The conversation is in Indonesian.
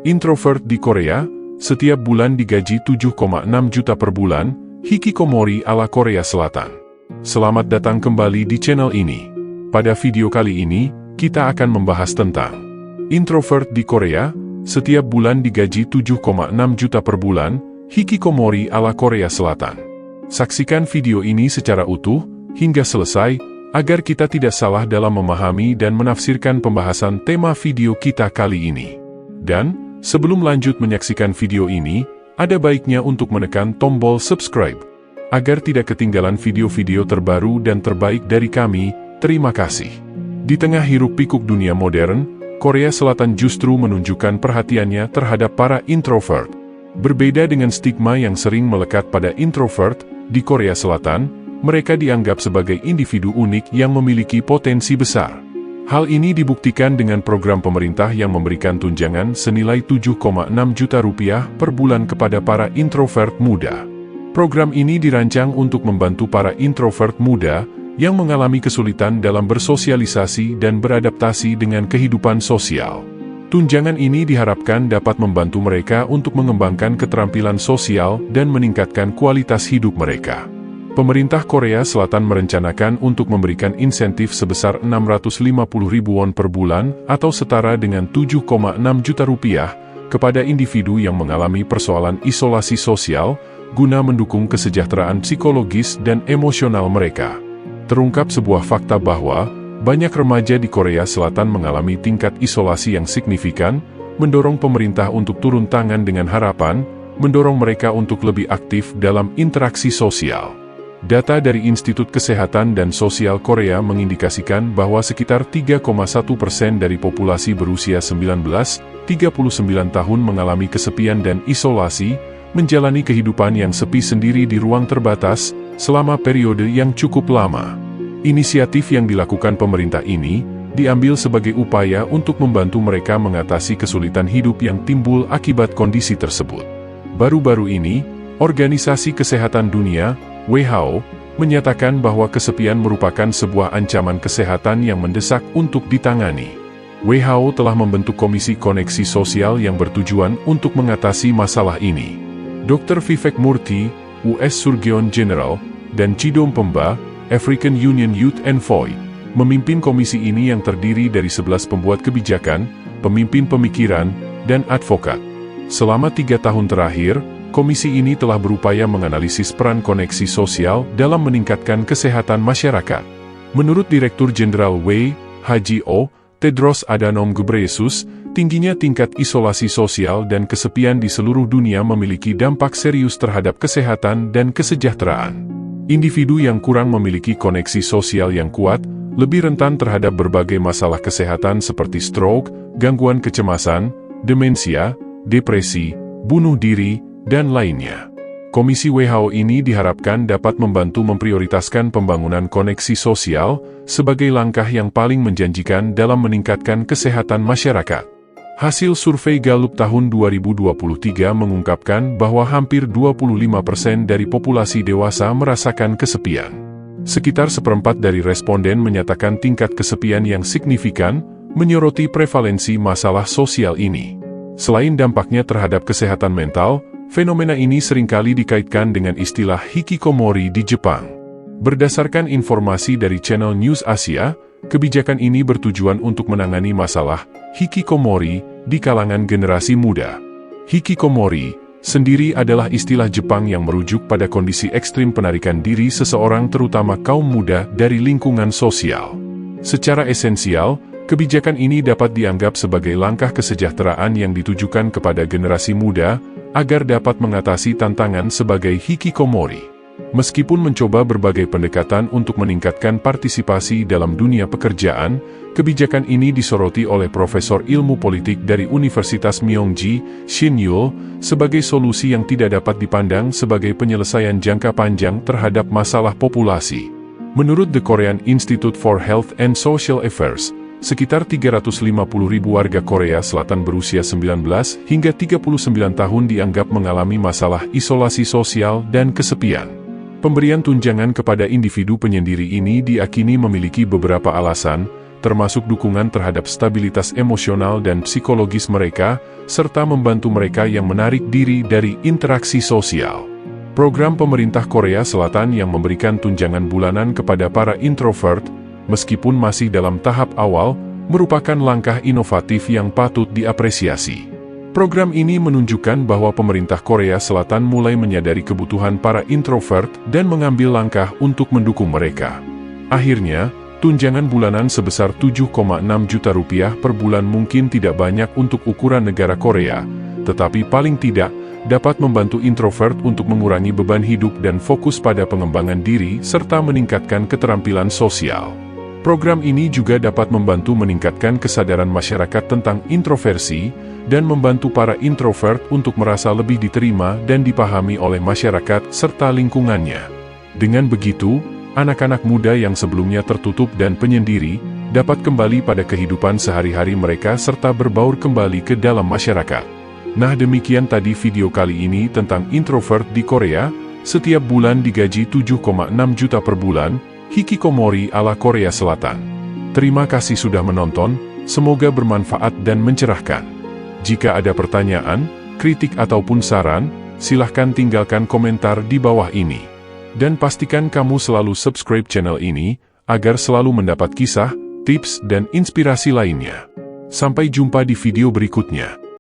Introvert di Korea, setiap bulan digaji 7,6 juta per bulan, hikikomori ala Korea Selatan. Selamat datang kembali di channel ini. Pada video kali ini, kita akan membahas tentang introvert di Korea, setiap bulan digaji 7,6 juta per bulan, hikikomori ala Korea Selatan. Saksikan video ini secara utuh, hingga selesai, agar kita tidak salah dalam memahami dan menafsirkan pembahasan tema video kita kali ini. Dan, sebelum lanjut menyaksikan video ini, ada baiknya untuk menekan tombol subscribe. Agar tidak ketinggalan video-video terbaru dan terbaik dari kami, terima kasih. Di tengah hiruk-pikuk dunia modern, Korea Selatan justru menunjukkan perhatiannya terhadap para introvert. Berbeda dengan stigma yang sering melekat pada introvert, di Korea Selatan, mereka dianggap sebagai individu unik yang memiliki potensi besar. Hal ini dibuktikan dengan program pemerintah yang memberikan tunjangan senilai 7,6 juta rupiah per bulan kepada para introvert muda. Program ini dirancang untuk membantu para introvert muda yang mengalami kesulitan dalam bersosialisasi dan beradaptasi dengan kehidupan sosial. Tunjangan ini diharapkan dapat membantu mereka untuk mengembangkan keterampilan sosial dan meningkatkan kualitas hidup mereka. Pemerintah Korea Selatan merencanakan untuk memberikan insentif sebesar 650 ribu won per bulan atau setara dengan 7,6 juta rupiah kepada individu yang mengalami persoalan isolasi sosial guna mendukung kesejahteraan psikologis dan emosional mereka. Terungkap sebuah fakta bahwa banyak remaja di Korea Selatan mengalami tingkat isolasi yang signifikan, mendorong pemerintah untuk turun tangan dengan harapan, mendorong mereka untuk lebih aktif dalam interaksi sosial. Data dari Institut Kesehatan dan Sosial Korea mengindikasikan bahwa sekitar 3,1% dari populasi berusia 19-39 tahun mengalami kesepian dan isolasi, menjalani kehidupan yang sepi sendiri di ruang terbatas, selama periode yang cukup lama. Inisiatif yang dilakukan pemerintah ini, diambil sebagai upaya untuk membantu mereka mengatasi kesulitan hidup yang timbul akibat kondisi tersebut. Baru-baru ini, Organisasi Kesehatan Dunia, WHO, menyatakan bahwa kesepian merupakan sebuah ancaman kesehatan yang mendesak untuk ditangani. WHO telah membentuk Komisi Koneksi Sosial yang bertujuan untuk mengatasi masalah ini. Dr. Vivek Murthy, US Surgeon General, dan Chidom Pemba, African Union Youth Envoy, memimpin komisi ini yang terdiri dari 11 pembuat kebijakan, pemimpin pemikiran, dan advokat. Selama 3 tahun terakhir, komisi ini telah berupaya menganalisis peran koneksi sosial dalam meningkatkan kesehatan masyarakat. Menurut Direktur Jenderal WHO, Tedros Adhanom Ghebreyesus, tingginya tingkat isolasi sosial dan kesepian di seluruh dunia memiliki dampak serius terhadap kesehatan dan kesejahteraan. Individu yang kurang memiliki koneksi sosial yang kuat, lebih rentan terhadap berbagai masalah kesehatan seperti stroke, gangguan kecemasan, demensia, depresi, bunuh diri, dan lainnya. Komisi WHO ini diharapkan dapat membantu memprioritaskan pembangunan koneksi sosial sebagai langkah yang paling menjanjikan dalam meningkatkan kesehatan masyarakat. Hasil survei Gallup tahun 2023 mengungkapkan bahwa hampir 25% dari populasi dewasa merasakan kesepian. Sekitar seperempat dari responden menyatakan tingkat kesepian yang signifikan, menyoroti prevalensi masalah sosial ini. Selain dampaknya terhadap kesehatan mental, fenomena ini seringkali dikaitkan dengan istilah hikikomori di Jepang. Berdasarkan informasi dari channel News Asia, kebijakan ini bertujuan untuk menangani masalah hikikomori di kalangan generasi muda. Hikikomori sendiri adalah istilah Jepang yang merujuk pada kondisi ekstrim penarikan diri seseorang terutama kaum muda dari lingkungan sosial. Secara esensial, kebijakan ini dapat dianggap sebagai langkah kesejahteraan yang ditujukan kepada generasi muda, agar dapat mengatasi tantangan sebagai hikikomori. Meskipun mencoba berbagai pendekatan untuk meningkatkan partisipasi dalam dunia pekerjaan, kebijakan ini disoroti oleh Profesor Ilmu Politik dari Universitas Myongji, Shin Yul, sebagai solusi yang tidak dapat dipandang sebagai penyelesaian jangka panjang terhadap masalah populasi. Menurut The Korean Institute for Health and Social Affairs, sekitar 350 ribu warga Korea Selatan berusia 19 hingga 39 tahun dianggap mengalami masalah isolasi sosial dan kesepian. Pemberian tunjangan kepada individu penyendiri ini diakini memiliki beberapa alasan, termasuk dukungan terhadap stabilitas emosional dan psikologis mereka, serta membantu mereka yang menarik diri dari interaksi sosial. Program pemerintah Korea Selatan yang memberikan tunjangan bulanan kepada para introvert, meskipun masih dalam tahap awal, merupakan langkah inovatif yang patut diapresiasi. Program ini menunjukkan bahwa pemerintah Korea Selatan mulai menyadari kebutuhan para introvert dan mengambil langkah untuk mendukung mereka. Akhirnya, tunjangan bulanan sebesar 7,6 juta rupiah per bulan mungkin tidak banyak untuk ukuran negara Korea, tetapi paling tidak dapat membantu introvert untuk mengurangi beban hidup dan fokus pada pengembangan diri serta meningkatkan keterampilan sosial. Program ini juga dapat membantu meningkatkan kesadaran masyarakat tentang introversi dan membantu para introvert untuk merasa lebih diterima dan dipahami oleh masyarakat serta lingkungannya. Dengan begitu, anak-anak muda yang sebelumnya tertutup dan penyendiri dapat kembali pada kehidupan sehari-hari mereka serta berbaur kembali ke dalam masyarakat. Nah, demikian tadi video kali ini tentang introvert di Korea, setiap bulan digaji 7,6 juta per bulan, hikikomori ala Korea Selatan. Terima kasih sudah menonton, semoga bermanfaat dan mencerahkan. Jika ada pertanyaan, kritik ataupun saran, silahkan tinggalkan komentar di bawah ini. Dan pastikan kamu selalu subscribe channel ini, agar selalu mendapat kisah, tips, dan inspirasi lainnya. Sampai jumpa di video berikutnya.